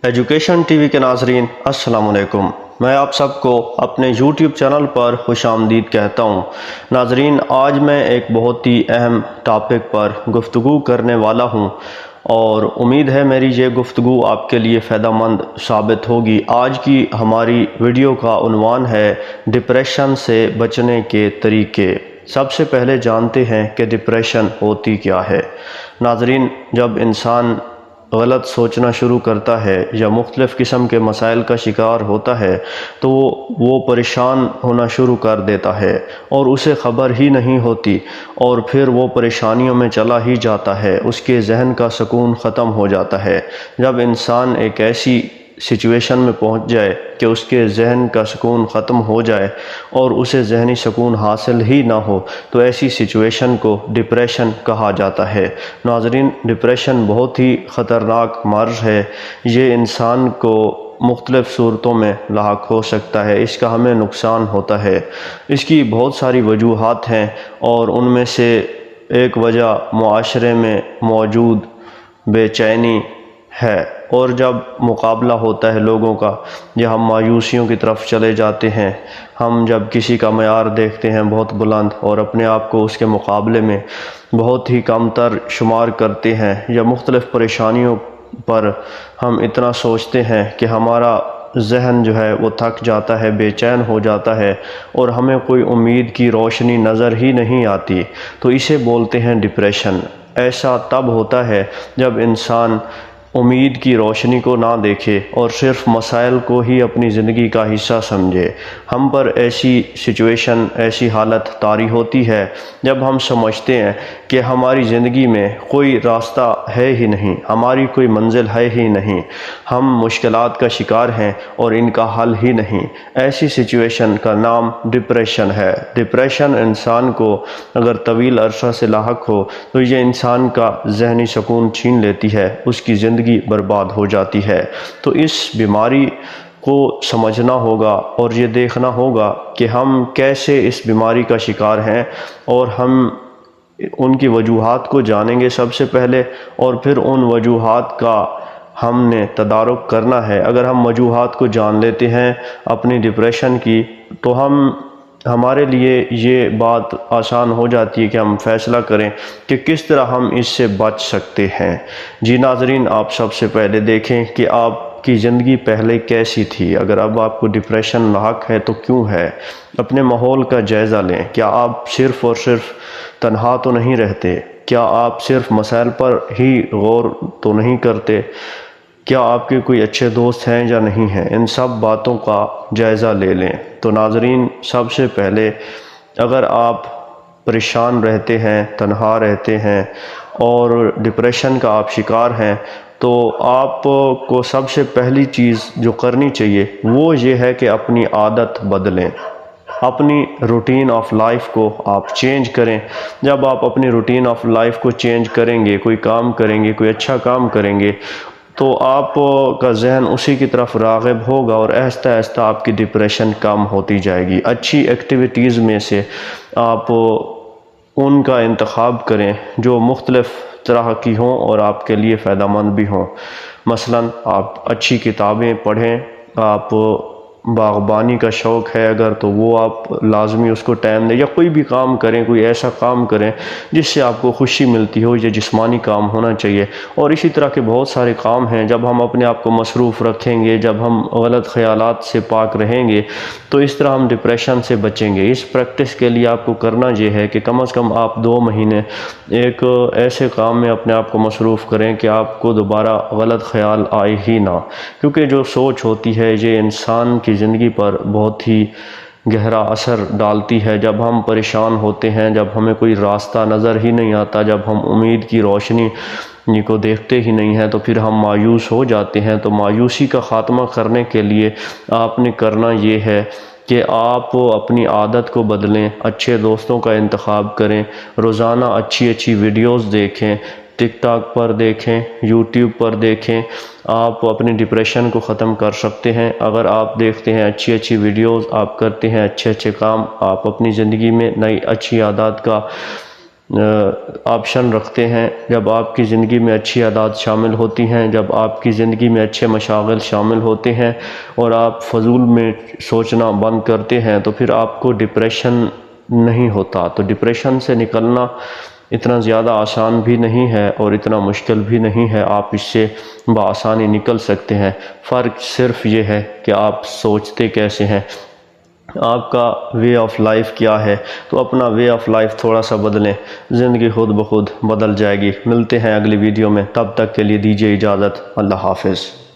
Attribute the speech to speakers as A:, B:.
A: Education T V کے ناظرین السلام علیکم۔ میں آپ سب کو اپنے یوٹیوب چینل پر خوش آمدید کہتا ہوں۔ ناظرین، آج میں ایک بہت ہی اہم ٹاپک پر گفتگو کرنے والا ہوں اور امید ہے میری یہ گفتگو آپ کے لیے فائدہ مند ثابت ہوگی۔ آج کی ہماری ویڈیو کا عنوان ہے ڈپریشن سے بچنے کے طریقے۔ سب سے پہلے جانتے ہیں کہ ڈپریشن ہوتی کیا ہے۔ ناظرین، جب انسان غلط سوچنا شروع کرتا ہے یا مختلف قسم کے مسائل کا شکار ہوتا ہے تو وہ پریشان ہونا شروع کر دیتا ہے اور اسے خبر ہی نہیں ہوتی، اور پھر وہ پریشانیوں میں چلا ہی جاتا ہے، اس کے ذہن کا سکون ختم ہو جاتا ہے۔ جب انسان ایک ایسی سچویشن میں پہنچ جائے کہ اس کے ذہن کا سکون ختم ہو جائے اور اسے ذہنی سکون حاصل ہی نہ ہو تو ایسی سچویشن کو ڈپریشن کہا جاتا ہے۔ ناظرین، ڈپریشن بہت ہی خطرناک مرض ہے۔ یہ انسان کو مختلف صورتوں میں لاحق ہو سکتا ہے، اس کا ہمیں نقصان ہوتا ہے۔ اس کی بہت ساری وجوہات ہیں اور ان میں سے ایک وجہ معاشرے میں موجود بے چینی ہے، اور جب مقابلہ ہوتا ہے لوگوں کا یا ہم مایوسیوں کی طرف چلے جاتے ہیں، ہم جب کسی کا معیار دیکھتے ہیں بہت بلند اور اپنے آپ کو اس کے مقابلے میں بہت ہی کم تر شمار کرتے ہیں، یا مختلف پریشانیوں پر ہم اتنا سوچتے ہیں کہ ہمارا ذہن جو ہے وہ تھک جاتا ہے، بے چین ہو جاتا ہے اور ہمیں کوئی امید کی روشنی نظر ہی نہیں آتی، تو اسے بولتے ہیں ڈپریشن۔ ایسا تب ہوتا ہے جب انسان امید کی روشنی کو نہ دیکھے اور صرف مسائل کو ہی اپنی زندگی کا حصہ سمجھے۔ ہم پر ایسی سچویشن، ایسی حالت طاری ہوتی ہے جب ہم سمجھتے ہیں کہ ہماری زندگی میں کوئی راستہ ہے ہی نہیں، ہماری کوئی منزل ہے ہی نہیں، ہم مشکلات کا شکار ہیں اور ان کا حل ہی نہیں۔ ایسی سچویشن کا نام ڈپریشن ہے۔ ڈپریشن انسان کو اگر طویل عرصہ سے لاحق ہو تو یہ انسان کا ذہنی سکون چھین لیتی ہے، اس کی زندگی برباد ہو جاتی ہے۔ تو اس بیماری کو سمجھنا ہوگا اور یہ دیکھنا ہوگا کہ ہم کیسے اس بیماری کا شکار ہیں، اور ہم ان کی وجوہات کو جانیں گے سب سے پہلے، اور پھر ان وجوہات کا ہم نے تدارک کرنا ہے۔ اگر ہم وجوہات کو جان لیتے ہیں اپنی ڈپریشن کی تو ہمارے لیے یہ بات آسان ہو جاتی ہے کہ ہم فیصلہ کریں کہ کس طرح ہم اس سے بچ سکتے ہیں۔ جی ناظرین، آپ سب سے پہلے دیکھیں کہ آپ کی زندگی پہلے کیسی تھی۔ اگر اب آپ کو ڈپریشن لاحق ہے تو کیوں ہے؟ اپنے ماحول کا جائزہ لیں۔ کیا آپ صرف اور صرف تنہا تو نہیں رہتے؟ کیا آپ صرف مسائل پر ہی غور تو نہیں کرتے؟ کیا آپ کے کوئی اچھے دوست ہیں یا نہیں ہیں؟ ان سب باتوں کا جائزہ لے لیں۔ تو ناظرین، سب سے پہلے اگر آپ پریشان رہتے ہیں، تنہا رہتے ہیں اور ڈپریشن کا آپ شکار ہیں تو آپ کو سب سے پہلی چیز جو کرنی چاہیے وہ یہ ہے کہ اپنی عادت بدلیں، اپنی روٹین آف لائف کو آپ چینج کریں۔ جب آپ اپنی روٹین آف لائف کو چینج کریں گے، کوئی کام کریں گے، کوئی اچھا کام کریں گے، تو آپ کا ذہن اسی کی طرف راغب ہوگا اور آہستہ آہستہ آپ کی ڈپریشن کم ہوتی جائے گی۔ اچھی ایکٹیویٹیز میں سے آپ ان کا انتخاب کریں جو مختلف طرح کی ہوں اور آپ کے لیے فائدہ مند بھی ہوں۔ مثلا آپ اچھی کتابیں پڑھیں، آپ باغبانی کا شوق ہے اگر تو وہ آپ لازمی اس کو ٹائم دیں، یا کوئی بھی کام کریں، کوئی ایسا کام کریں جس سے آپ کو خوشی ملتی ہو، یہ جسمانی کام ہونا چاہیے۔ اور اسی طرح کے بہت سارے کام ہیں، جب ہم اپنے آپ کو مصروف رکھیں گے، جب ہم غلط خیالات سے پاک رہیں گے تو اس طرح ہم ڈپریشن سے بچیں گے۔ اس پریکٹس کے لیے آپ کو کرنا یہ ہے کہ کم از کم آپ 2 مہینے ایک ایسے کام میں اپنے آپ کو مصروف کریں کہ آپ کو دوبارہ غلط خیال آئے ہی نہ، کیونکہ جو سوچ ہوتی ہے یہ انسان کی زندگی پر بہت ہی گہرا اثر ڈالتی ہے۔ جب ہم پریشان ہوتے ہیں، جب ہمیں کوئی راستہ نظر ہی نہیں آتا، جب ہم امید کی روشنی کو دیکھتے ہی نہیں ہیں تو پھر ہم مایوس ہو جاتے ہیں۔ تو مایوسی کا خاتمہ کرنے کے لیے آپ نے کرنا یہ ہے کہ آپ اپنی عادت کو بدلیں، اچھے دوستوں کا انتخاب کریں، روزانہ اچھی اچھی ویڈیوز دیکھیں، ٹک ٹاک پر دیکھیں، یوٹیوب پر دیکھیں۔ آپ اپنی ڈپریشن کو ختم کر سکتے ہیں اگر آپ دیکھتے ہیں اچھی اچھی ویڈیوز، آپ کرتے ہیں اچھے اچھے کام، آپ اپنی زندگی میں نئی اچھی عادات کا آپشن رکھتے ہیں، جب آپ کی زندگی میں اچھی عادات شامل ہوتی ہیں، جب آپ کی زندگی میں اچھے مشاغل شامل ہوتے ہیں اور آپ فضول میں سوچنا بند کرتے ہیں تو پھر آپ کو ڈپریشن نہیں ہوتا۔ تو ڈپریشن سے نکلنا اتنا زیادہ آسان بھی نہیں ہے اور اتنا مشکل بھی نہیں ہے، آپ اس سے بآسانی نکل سکتے ہیں۔ فرق صرف یہ ہے کہ آپ سوچتے کیسے ہیں، آپ کا وے آف لائف کیا ہے۔ تو اپنا وے آف لائف تھوڑا سا بدلیں، زندگی خود بخود بدل جائے گی۔ ملتے ہیں اگلی ویڈیو میں، تب تک کے لیے دیجیے اجازت۔ اللہ حافظ۔